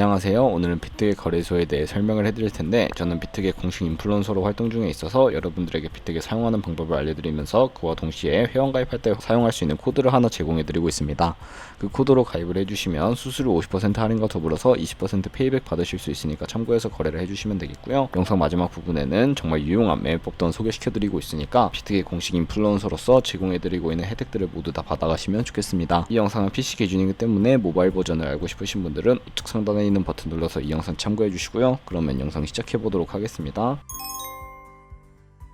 안녕하세요. 오늘은 비트겟 거래소에 대해 설명을 해드릴 텐데, 저는 비트겟 공식 인플루언서로 활동 중에 있어서 여러분들에게 비트겟 사용하는 방법을 알려드리면서 그와 동시에 회원가입할 때 사용할 수 있는 코드를 하나 제공해드리고 있습니다. 그 코드로 가입을 해주시면 수수료 50% 할인과 더불어서 20% 페이백 받으실 수 있으니까 참고해서 거래를 해주시면 되겠고요. 영상 마지막 부분에는 정말 유용한 매매법 또한 소개시켜드리고 있으니까 비트겟 공식 인플루언서로서 제공해드리고 있는 혜택들을 모두 다 받아가시면 좋겠습니다. 이 영상은 PC 기준이기 때문에 모바일 버전을 알고 싶으신 분들은 우측 상단에 있는 버튼 눌러서 이 영상 참고해 주시고요. 그러면 영상 시작해 보도록 하겠습니다.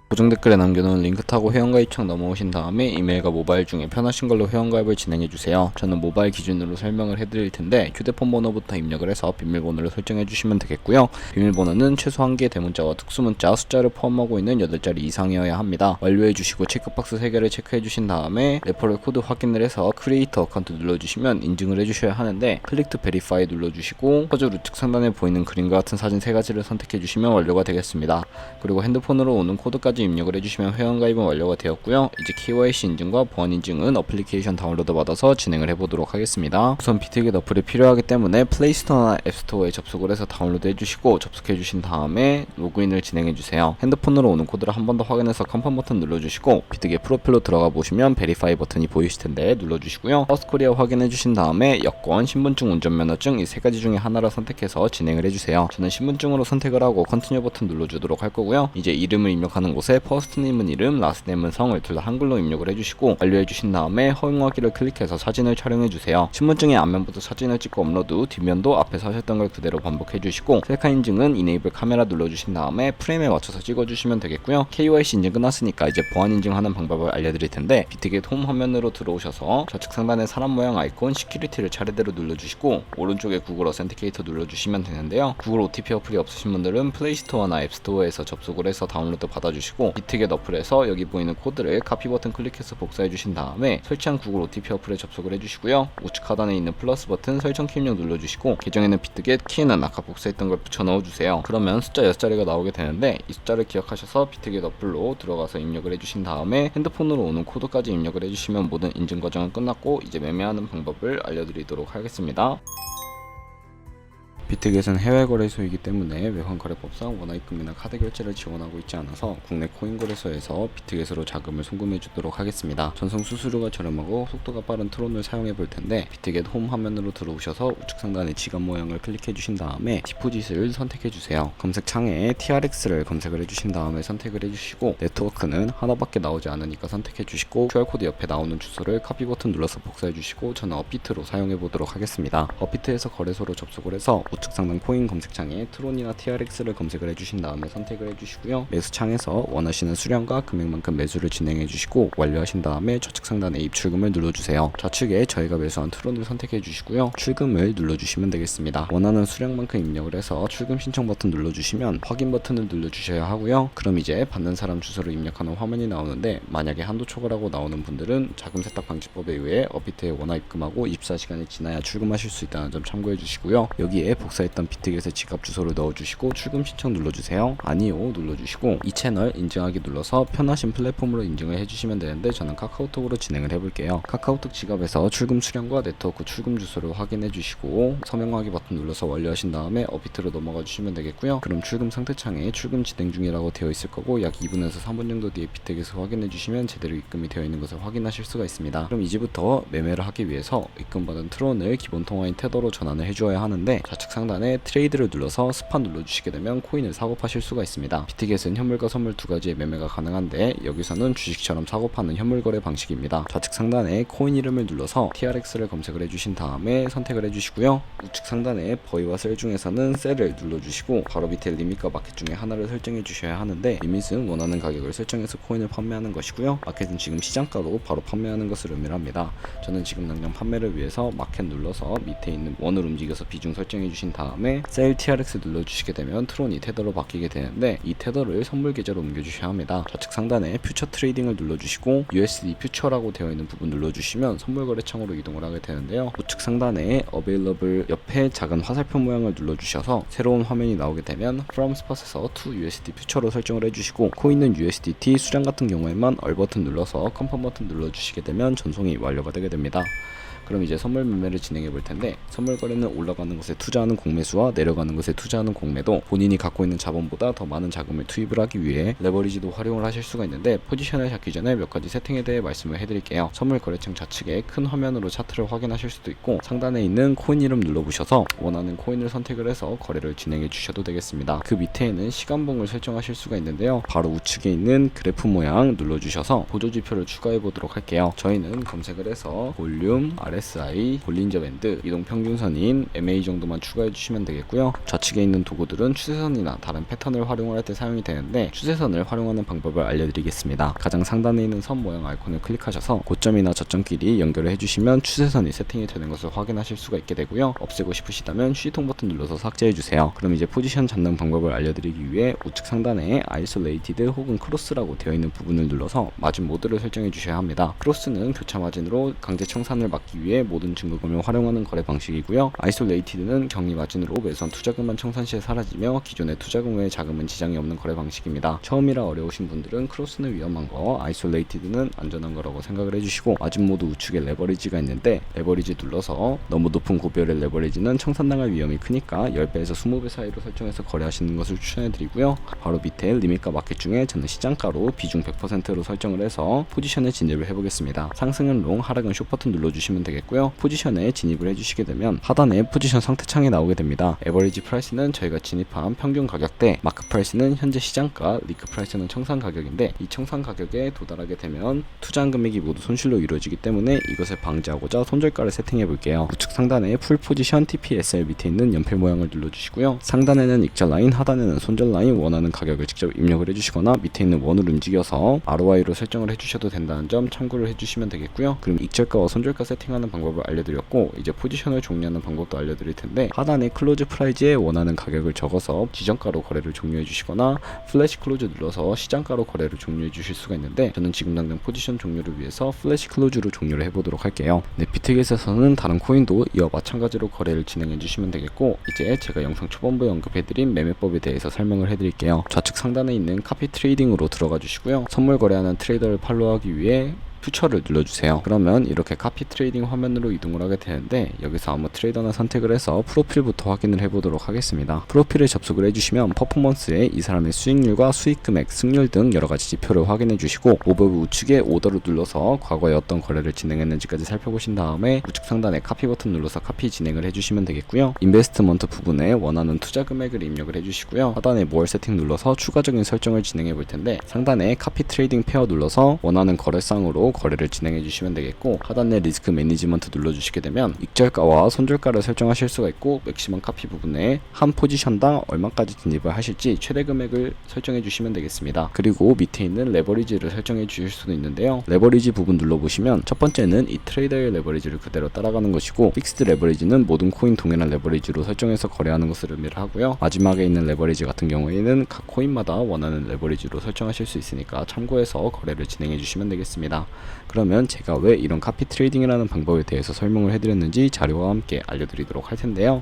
고정 댓글에 남겨놓은 링크 타고 회원가입창 넘어오신 다음에 이메일과 모바일 중에 편하신 걸로 회원가입을 진행해주세요. 저는 모바일 기준으로 설명을 해드릴 텐데, 휴대폰 번호부터 입력을 해서 비밀번호를 설정해주시면 되겠고요. 비밀번호는 최소 1개의 대문자와 특수문자, 숫자를 포함하고 있는 8자리 이상이어야 합니다. 완료해주시고 체크박스 3개를 체크해주신 다음에 레퍼럴 코드 확인을 해서 크리에이터 어카운트 눌러주시면 인증을 해주셔야 하는데, 클릭 투 베리파이 눌러주시고 퍼즐 우측 상단에 보이는 그림과 같은 사진 3가지를 선택해주시면 완료가 되겠습니다. 그리고 핸드폰으로 오는 코드까지 입력을 해주시면 회원가입은 완료가 되었고요. 이제 KYC 인증과 보안 인증은 어플리케이션 다운로드 받아서 진행을 해보도록 하겠습니다. 우선 비트겟 어플이 필요하기 때문에 플레이스토어나 앱스토어에 접속을 해서 다운로드 해주시고, 접속해주신 다음에 로그인을 진행해주세요. 핸드폰으로 오는 코드를 한 번 더 확인해서 컨펌 버튼 눌러주시고, 비트겟 프로필로 들어가 보시면 베리파이 버튼이 보이실 텐데 눌러주시고요. 퍼스트코리아 확인해주신 다음에 여권, 신분증, 운전면허증 이 3가지 중에 하나를 선택해서 진행을 해주세요. 저는 신분증으로 선택을 하고 컨티뉴 버튼 눌러주도록 할 거고요. 이제 이름을 입력하는 곳에 퍼스트네임은 이름, 라스트네임은 성을 둘 다 한글로 입력을 해주시고, 완료해주신 다음에 허용하기를 클릭해서 사진을 촬영해주세요. 신분증의 앞면부터 사진을 찍고 업로드, 뒷면도 앞에서 하셨던 걸 그대로 반복해주시고, 셀카 인증은 이네이블 카메라 눌러주신 다음에 프레임에 맞춰서 찍어주시면 되겠고요. KYC 인증 끝났으니까 이제 보안 인증하는 방법을 알려드릴 텐데, 비트겟 홈 화면으로 들어오셔서 좌측 상단에 사람 모양 아이콘 시큐리티를 차례대로 눌러주시고, 오른쪽에 구글 어센티케이터 눌러주시면 되는데요. 구글 OTP 어플이 없으신 분들은 플레이스토어나 앱스토어에서 접속을 해서 다운로드 받아주시고, 비트겟 어플에서 여기 보이는 코드를 카피 버튼 클릭해서 복사해 주신 다음에 설치한 구글 OTP 어플에 접속을 해주시고요. 우측 하단에 있는 플러스 버튼 설정 키 입력 눌러주시고, 계정에는 비트겟, 키는 아까 복사했던 걸 붙여 넣어주세요. 그러면 숫자 6자리가 나오게 되는데, 이 숫자를 기억하셔서 비트겟 어플로 들어가서 입력을 해주신 다음에 핸드폰으로 오는 코드까지 입력을 해주시면 모든 인증 과정은 끝났고, 이제 매매하는 방법을 알려드리도록 하겠습니다. 비트겟은 해외 거래소이기 때문에 외환 거래법상 원화입금이나 카드 결제를 지원하고 있지 않아서 국내 코인 거래소에서 비트겟으로 자금을 송금해 주도록 하겠습니다. 전송 수수료가 저렴하고 속도가 빠른 트론을 사용해 볼 텐데, 비트겟 홈 화면으로 들어오셔서 우측 상단에 지갑 모양을 클릭해 주신 다음에 디포짓을 선택해 주세요. 검색창에 TRX를 검색을 해 주신 다음에 선택을 해 주시고, 네트워크는 하나밖에 나오지 않으니까 선택해 주시고, QR코드 옆에 나오는 주소를 카피 버튼 눌러서 복사해 주시고, 저는 업비트로 사용해 보도록 하겠습니다. 업비트에서 거래소로 접속을 해서 우측 상단 코인 검색창에 트론이나 TRX를 검색을 해주신 다음에 선택을 해주시고요. 매수창에서 원하시는 수량과 금액만큼 매수를 진행해 주시고, 완료하신 다음에 좌측 상단에 입출금을 눌러주세요. 좌측에 저희가 매수한 트론을 선택해 주시고요. 출금을 눌러주시면 되겠습니다. 원하는 수량만큼 입력을 해서 출금 신청 버튼 눌러주시면 확인 버튼을 눌러주셔야 하고요. 그럼 이제 받는 사람 주소를 입력하는 화면이 나오는데, 만약에 한도 초과라고 나오는 분들은 자금 세탁 방지법에 의해 업비트에 원화 입금하고 24시간이 지나야 출금하실 수 있다는 점 참고해 주시고요. 여기에 복사했던 비트겟의 지갑 주소를 넣어주시고 출금 신청 눌러주세요. 아니요 눌러주시고, 이 채널 인증하기 눌러서 편하신 플랫폼으로 인증을 해주시면 되는데, 저는 카카오톡으로 진행을 해볼게요. 카카오톡 지갑에서 출금 수량과 네트워크 출금 주소를 확인해 주시고, 서명하기 버튼 눌러서 완료하신 다음에 업비트로 넘어가 주시면 되겠고요. 그럼 출금 상태창에 출금 진행 중이라고 되어 있을 거고, 약 2분에서 3분 정도 뒤에 비트겟을 확인해 주시면 제대로 입금이 되어 있는 것을 확인하실 수가 있습니다. 그럼 이제부터 매매를 하기 위해서 입금받은 트론을 기본 통화인 테더로 전환을 해주어야 하는데, 좌측 상단에 트레이드를 눌러서 스팟 눌러주시게 되면 코인을 사고파실 수가 있습니다. 비트겟은 현물과 선물 두 가지의 매매가 가능한데, 여기서는 주식처럼 사고파는 현물 거래 방식입니다. 좌측 상단에 코인 이름을 눌러서 TRX를 검색을 해주신 다음에 선택을 해주시고요. 우측 상단에 버이와 셀 중에서는 셀을 눌러주시고, 바로 밑에 리밋과 마켓 중에 하나를 설정해 주셔야 하는데, 리밋은 원하는 가격을 설정해서 코인을 판매하는 것이고요. 마켓은 지금 시장가로 바로 판매하는 것을 의미합니다. 저는 지금 당장 판매를 위해서 마켓 눌러서 밑에 있는 원을 움직여서 비중 설정해 주신 다음에 셀 TRX 눌러주시게 되면 트론이 테더로 바뀌게 되는데, 이 테더를 선물 계좌로 옮겨주셔야 합니다. 좌측 상단에 퓨처 트레이딩을 눌러주시고, USD 퓨처라고 되어 있는 부분 눌러주시면 선물 거래창으로 이동을 하게 되는데요. 우측 상단에 Available 옆에 작은 화살표 모양을 눌러주셔서 새로운 화면이 나오게 되면 From Spot에서 to USD 퓨처로 설정을 해주시고, 코인은 USDT, 수량 같은 경우에만 얼 버튼 눌러서 컨펌 버튼 눌러주시게 되면 전송이 완료가 되게 됩니다. 그럼 이제 선물 매매를 진행해 볼 텐데, 선물 거래는 올라가는 것에 투자하는 공매수와 내려가는 것에 투자하는 공매도 본인이 갖고 있는 자본보다 더 많은 자금을 투입을 하기 위해 레버리지도 활용을 하실 수가 있는데, 포지션을 잡기 전에 몇 가지 세팅에 대해 말씀을 해드릴게요. 선물 거래창 좌측에 큰 화면으로 차트를 확인하실 수도 있고, 상단에 있는 코인 이름 눌러보셔서 원하는 코인을 선택을 해서 거래를 진행해 주셔도 되겠습니다. 그 밑에는 시간봉을 설정하실 수가 있는데요, 바로 우측에 있는 그래프 모양 눌러주셔서 보조지표를 추가해 보도록 할게요. 저희는 검색을 해서 볼륨, RSI, 볼린저 밴드, 이동평균선인 MA 정도만 추가해 주시면 되겠고요. 좌측에 있는 도구들은 추세선이나 다른 패턴을 활용할 때 사용이 되는데, 추세선을 활용하는 방법을 알려드리겠습니다. 가장 상단에 있는 선 모양 아이콘을 클릭하셔서 고점이나 저점끼리 연결을 해주시면 추세선이 세팅이 되는 것을 확인하실 수가 있게 되고요. 없애고 싶으시다면 휴지통 버튼 눌러서 삭제해 주세요. 그럼 이제 포지션 잡는 방법을 알려드리기 위해 우측 상단에 아이솔레이티드 혹은 크로스라고 되어 있는 부분을 눌러서 마진 모드를 설정해 주셔야 합니다. 크로스는 교차 마진으로 강제 청산을 막기 위해 모든 증거금을 활용하는 거래 방식이고요. 아이솔레이티드는 격리 마진으로 매수한 투자금만 청산 시에 사라지며 기존의 투자금 외의 자금은 지장이 없는 거래 방식입니다. 처음이라 어려우신 분들은 크로스는 위험한 거, 아이솔레이티드는 안전한 거라고 생각을 해주시고, 마진 모드 우측에 레버리지가 있는데, 레버리지 눌러서 너무 높은 고비율의 레버리지는 청산당할 위험이 크니까 10배에서 20배 사이로 설정해서 거래하시는 것을 추천해드리고요. 바로 밑에 리밋과 마켓 중에 저는 시장가로 비중 100%로 설정을 해서 포지션에 진입을 해보겠습니다. 상승은 롱, 하락은 숏 버튼 눌러주시면 되겠고요. 포지션에 진입을 해주시게 되면 하단에 포지션 상태창이 나오게 됩니다. 에버리지 프라이스는 저희가 진입한 평균 가격대, 마크 프라이스는 현재 시장가, 리크 프라이스는 청산 가격인데, 이 청산 가격에 도달하게 되면 투자한 금액이 모두 손실로 이루어지기 때문에 이것을 방지하고자 손절가를 세팅해 볼게요. 우측 상단에 풀 포지션 TPSL 밑에 있는 연필 모양을 눌러주시고요. 상단에는 익절 라인, 하단에는 손절 라인, 원하는 가격을 직접 입력을 해주시거나 밑에 있는 원을 움직여서 ROI로 설정을 해주셔도 된다는 점 참고를 해주시면 되겠고요. 그럼 익절가와 손절가 세팅하는 방법을 알려드렸고, 이제 포지션을 종료하는 방법도 알려드릴 텐데, 하단에 클로즈 프라이즈에 원하는 가격을 적어서 지정가로 거래를 종료해 주시거나 플래시 클로즈 눌러서 시장가로 거래를 종료해 주실 수가 있는데, 저는 지금 당장 포지션 종료를 위해서 플래시 클로즈로 종료를 해보도록 할게요. 네, 비트겟에서는 다른 코인도 이와 마찬가지로 거래를 진행해 주시면 되겠고, 이제 제가 영상 초반부에 언급해드린 매매법에 대해서 설명을 해드릴게요. 좌측 상단에 있는 카피 트레이딩으로 들어가 주시고요. 선물 거래하는 트레이더를 팔로우하기 위해 퓨처를 눌러주세요. 그러면 이렇게 카피 트레이딩 화면으로 이동을 하게 되는데, 여기서 아무 트레이더나 선택을 해서 프로필부터 확인을 해보도록 하겠습니다. 프로필을 접속을 해주시면 퍼포먼스에 이 사람의 수익률과 수익 금액, 승률 등 여러가지 지표를 확인해 주시고, 오버뷰 우측에 오더를 눌러서 과거에 어떤 거래를 진행했는지까지 살펴보신 다음에 우측 상단에 카피 버튼 눌러서 카피 진행을 해주시면 되겠고요. 인베스트먼트 부분에 원하는 투자 금액을 입력을 해주시고요. 하단에 more 세팅 눌러서 추가적인 설정을 진행해 볼 텐데, 상단에 카피 트레이딩 페어 눌러서 원하는 거래상으로 거래를 진행해 주시면 되겠고, 하단에 리스크 매니지먼트 눌러주시게 되면 익절가와 손절가를 설정하실 수가 있고, 맥시멈 카피 부분에 한 포지션당 얼마까지 진입을 하실지 최대 금액을 설정해 주시면 되겠습니다. 그리고 밑에 있는 레버리지를 설정해 주실 수도 있는데요, 레버리지 부분 눌러보시면 첫 번째는 이 트레이더의 레버리지를 그대로 따라가는 것이고, 픽스드 레버리지는 모든 코인 동일한 레버리지로 설정해서 거래하는 것을 의미를 하고요. 마지막에 있는 레버리지 같은 경우에는 각 코인마다 원하는 레버리지로 설정하실 수 있으니까 참고해서 거래를 진행해 주시면 되겠습니다. 그러면 제가 왜 이런 카피 트레이딩이라는 방법에 대해서 설명을 해드렸는지 자료와 함께 알려드리도록 할 텐데요.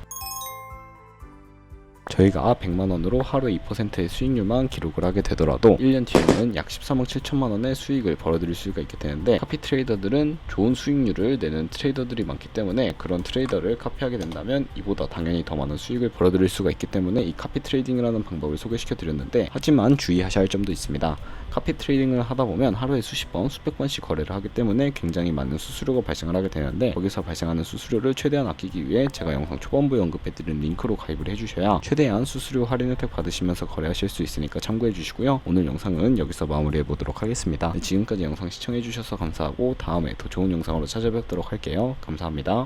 저희가 100만원으로 하루에 2%의 수익률만 기록을 하게 되더라도 1년 뒤에는 약 13억 7천만원의 수익을 벌어들일 수가 있게 되는데, 카피 트레이더들은 좋은 수익률을 내는 트레이더들이 많기 때문에 그런 트레이더를 카피하게 된다면 이보다 당연히 더 많은 수익을 벌어들일 수가 있기 때문에 이 카피 트레이딩이라는 방법을 소개시켜 드렸는데, 하지만 주의하셔야 할 점도 있습니다. 카피 트레이딩을 하다 보면 하루에 수십 번, 수백 번씩 거래를 하기 때문에 굉장히 많은 수수료가 발생을 하게 되는데, 거기서 발생하는 수수료를 최대한 아끼기 위해 제가 영상 초반부에 언급해드린 링크로 가입을 해주셔야 최대한 수수료 할인 혜택 받으시면서 거래하실 수 있으니까 참고해 주시고요. 오늘 영상은 여기서 마무리해 보도록 하겠습니다. 지금까지 영상 시청해 주셔서 감사하고, 다음에 더 좋은 영상으로 찾아뵙도록 할게요. 감사합니다.